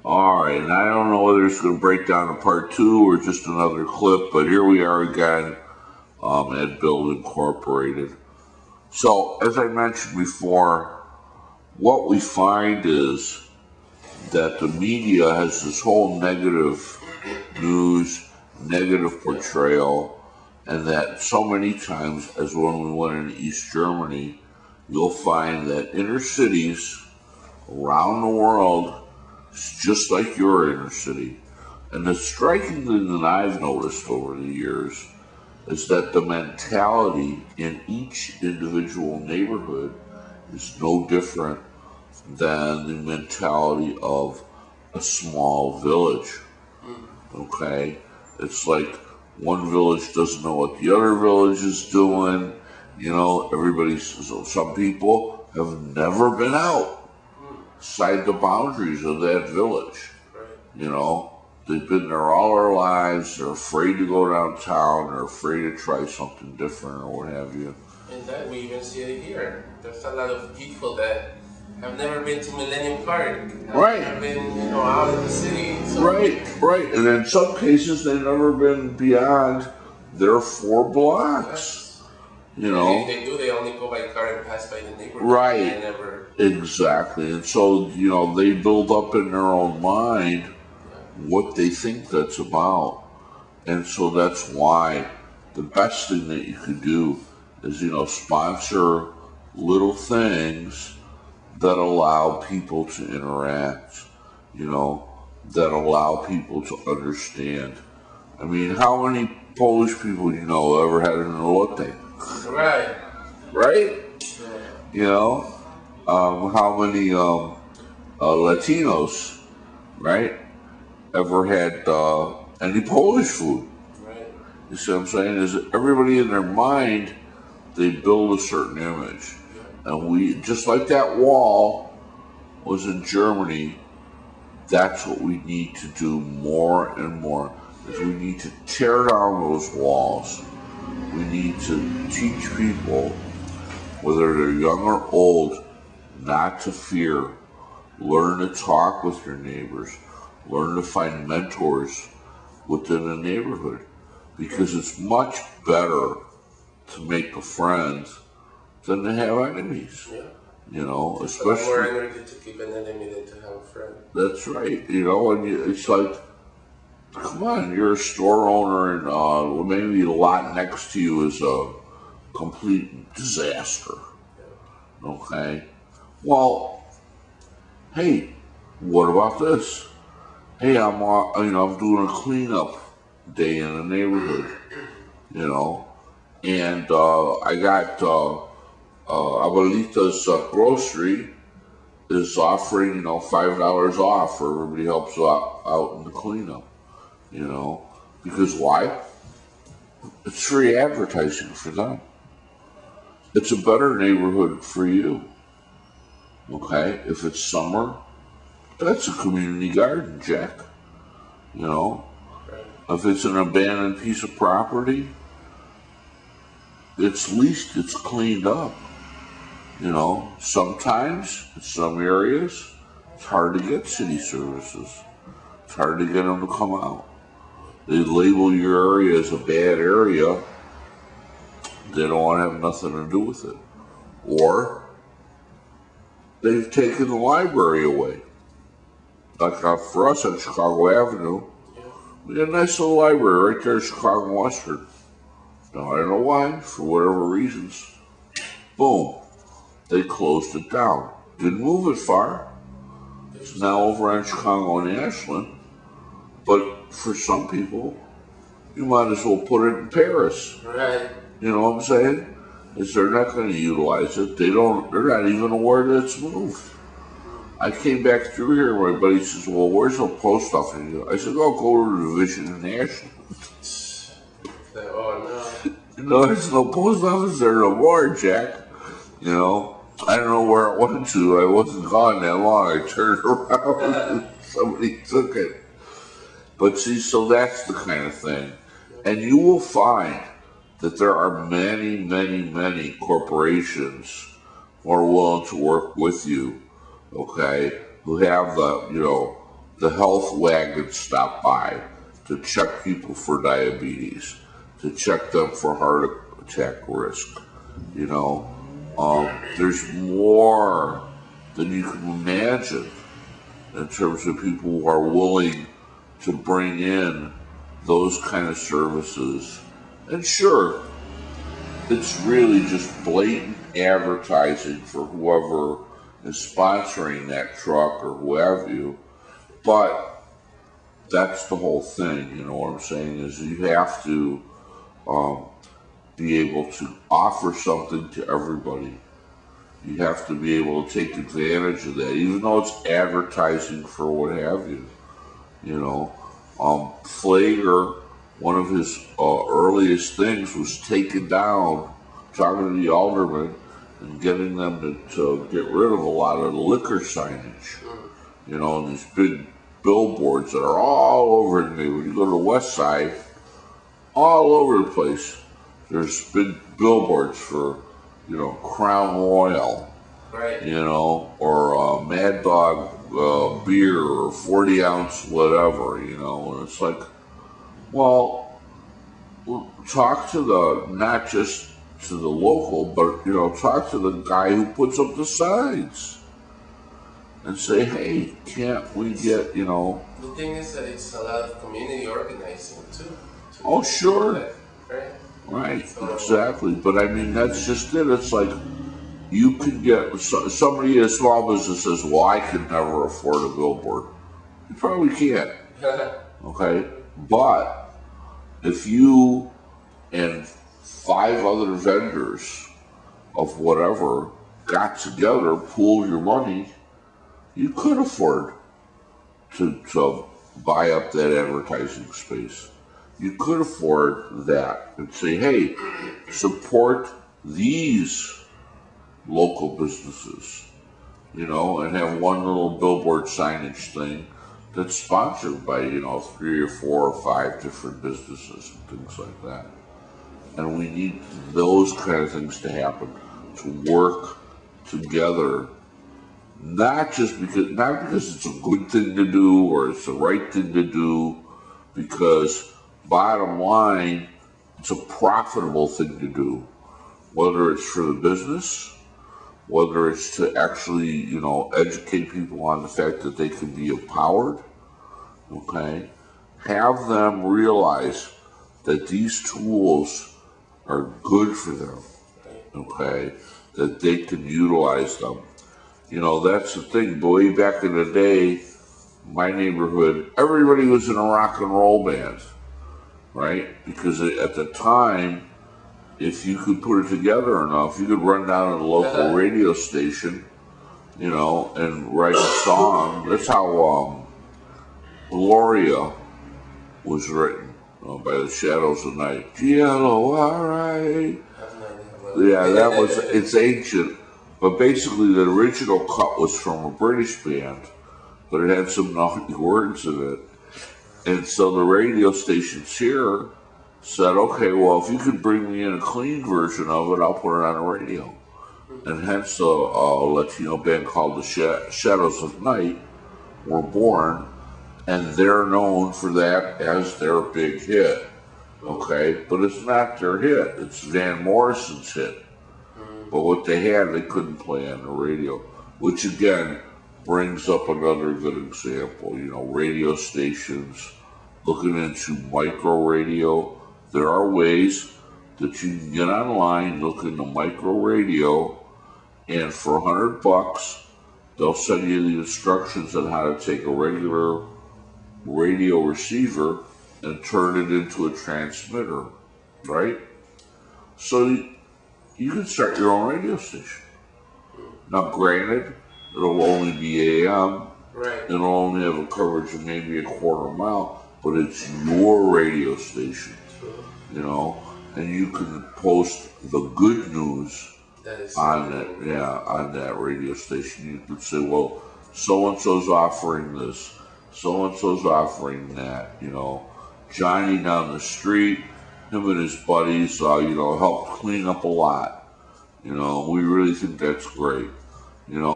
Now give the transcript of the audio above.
All right, and I don't know whether it's going to break down to part two or just another clip, but here we are again at Build Incorporated. So, as I mentioned before, what we find is that the media has this whole negative news, negative portrayal, and that so many times, as when we went into East Germany, you'll find that inner cities around the world is just like your inner city. And the striking thing that I've noticed over the years is that the mentality in each individual neighborhood is no different than the mentality of a small village. Okay? It's like one village doesn't know what the other village is doing. You know, some people have never been outside the boundaries of that village. You know, they've been there all their lives. They're afraid to go downtown. They're afraid to try something different or what have you. And that we even see it here. There's a lot of people that have never been to Millennium Park. Have been, out of the city. So. Right. And in some cases, they've never been beyond their 4 blocks. You know. They do. They only go by car and pass by the neighborhood. Right. They never. Exactly. And so, they build up in their own mind what they think that's about. And so that's why the best thing that you could do is, sponsor little things that allow people to interact, that allow people to understand. I mean, how many Polish people ever had an elote? Right? How many Latinos, right, ever had any Polish food? You see what I'm saying? Is everybody in their mind, they build a certain image. And we, just like that wall was in Germany, that's what we need to do more and more, is we need to tear down those walls. We need to teach people, whether they're young or old, not to fear. Learn to talk with your neighbors. Learn to find mentors within the neighborhood. Because it's much better to make a friend than to have enemies. Especially. It's more energy to keep an enemy than to have a friend. That's right. And it's like, come on, you're a store owner and maybe the lot next to you is a complete disaster. Okay? Well, hey, what about this? Hey, I'm doing a cleanup day in the neighborhood, and I got Abuelita's Grocery is offering, $5 off for everybody helps out in the cleanup, because why? It's free advertising for them. It's a better neighborhood for you. Okay, if it's summer, that's a community garden, Jack. If it's an abandoned piece of property, at least it's cleaned up. Sometimes in some areas, it's hard to get city services. It's hard to get them to come out. They label your area as a bad area. They don't want to have nothing to do with it. Or they've taken the library away. Like for us on Chicago Avenue, we got a nice little library right there in Chicago Western. Now, I don't know why, for whatever reasons. Boom. They closed it down. Didn't move it far. It's now over on Chicago and Ashland. But for some people, you might as well put it in Paris. Right. You know what I'm saying? Is they're not going to utilize it. They're not even aware that it's moved. I came back through here, my buddy says, well, where's the post office? I said, oh, go to the Division in Ashland. Oh, no. There's no post office there no more, Jack. I don't know where it went to. I wasn't gone that long. I turned around and somebody took it. But see, so that's the kind of thing. And you will find that there are many, many, many corporations who are willing to work with you, okay, who have the the health wagons stop by to check people for diabetes, to check them for heart attack risk. You know, there's more than you can imagine in terms of people who are willing to bring in those kind of services. And sure, it's really just blatant advertising for whoever is sponsoring that truck or who have you. But that's the whole thing, you know what I'm saying, is you have to be able to offer something to everybody. You have to be able to take advantage of that, even though it's advertising for what have you. You know, Flager, one of his earliest things was taking down, talking to the aldermen and getting them to get rid of a lot of the liquor signage. You know, and these big billboards that are all over the neighborhood. You go to the west side, all over the place, there's big billboards for, you know, Crown Royal, right, you know, or Mad Dog beer or 40 ounce whatever, you know, and it's like, well, talk to the, not just to the local, but, you know, talk to the guy who puts up the signs and say, hey, can't we get, you know. The thing is that it's a lot of community organizing too. Oh, sure. That, right? Right, So, exactly. But I mean, that's just it. It's like you could get somebody in a small business says, well, I could never afford a billboard. You probably can't. Okay? But if you and 5 other vendors of whatever got together, pooled your money, you could afford to buy up that advertising space. You could afford that and say, hey, support these local businesses, you know, and have one little billboard signage thing that's sponsored by, you know, 3 or 4 or 5 different businesses and things like that. And we need those kind of things to happen, to work together, not because it's a good thing to do or it's the right thing to do, because bottom line, it's a profitable thing to do, whether it's for the business, whether it's to actually, you know, educate people on the fact that they can be empowered, okay? Have them realize that these tools are good for them, okay? That they can utilize them. You know, that's the thing. Way back in the day, my neighborhood, everybody was in a rock and roll band, right? Because at the time, if you could put it together enough, you could run down to the local radio station, you know, and write a song. That's how Gloria was written, by the Shadows of Night. G-L-O-R-I. Yeah, that was, it's ancient. But basically the original cut was from a British band, but it had some naughty words in it. And so the radio stations here said, okay, well, if you could bring me in a clean version of it, I'll put it on the radio. And hence a Latino band called the Shadows of Night were born, and they're known for that as their big hit. Okay, but it's not their hit, it's Van Morrison's hit. But what they had, they couldn't play on the radio, which again brings up another good example. You know, radio stations, looking into micro radio. There are ways that you can get online, look into micro radio, and for $100, they'll send you the instructions on how to take a regular radio receiver and turn it into a transmitter, right? So you can start your own radio station. Now, granted, it'll only be AM. right. It'll only have a coverage of maybe a quarter mile, but it's your radio station, you know, and you can post the good news on that radio station. You can say, well, so-and-so's offering this, so-and-so's offering that, you know. Johnny down the street, him and his buddies, you know, helped clean up a lot. You know, we really think that's great, you know.